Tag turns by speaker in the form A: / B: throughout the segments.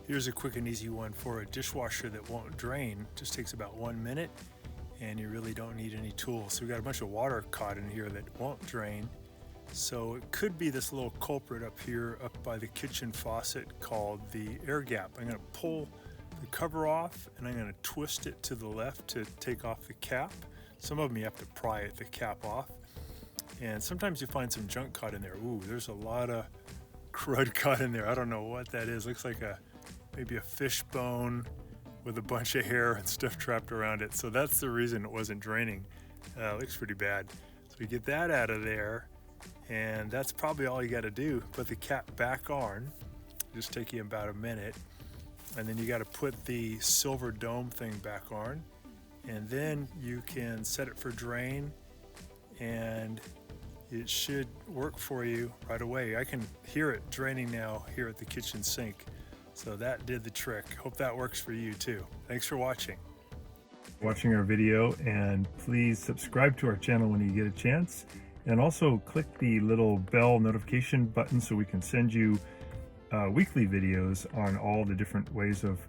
A: Here's a quick and easy one for a dishwasher that won't drain. Just takes about 1 minute and you really don't need any tools. So we got a bunch of water caught in here that won't drain. So it could be this little culprit up here up by the kitchen faucet called the air gap. I'm going to pull the cover off and I'm going to twist it to the left to take off the cap. Some of them you have to pry the cap off. And sometimes you find some junk caught in there. Ooh, there's a lot of crud caught in there. I don't know what that is. Looks like maybe a fish bone with a bunch of hair and stuff trapped around it. So that's the reason it wasn't draining. Looks pretty bad. So we get that out of there, and that's probably all you got to do. Put the cap back on. Just take you about a minute, and then you got to put the silver dome thing back on, and then you can set it for drain, and it should work for you right away. I can hear it draining now here at the kitchen sink. So that did the trick. Hope that works for you too. Thanks for watching our video, and please subscribe to our channel when you get a chance, and also click the little bell notification button so we can send you weekly videos on all the different ways of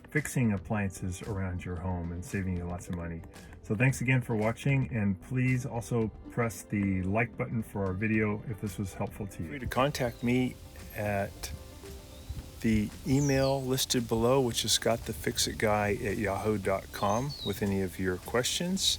A: fixing appliances around your home and saving you lots of money. So thanks again for watching, and please also press the like button for our video if this was helpful to you. Feel free to contact me at the email listed below, which is scottthefixitguy@yahoo.com, with any of your questions.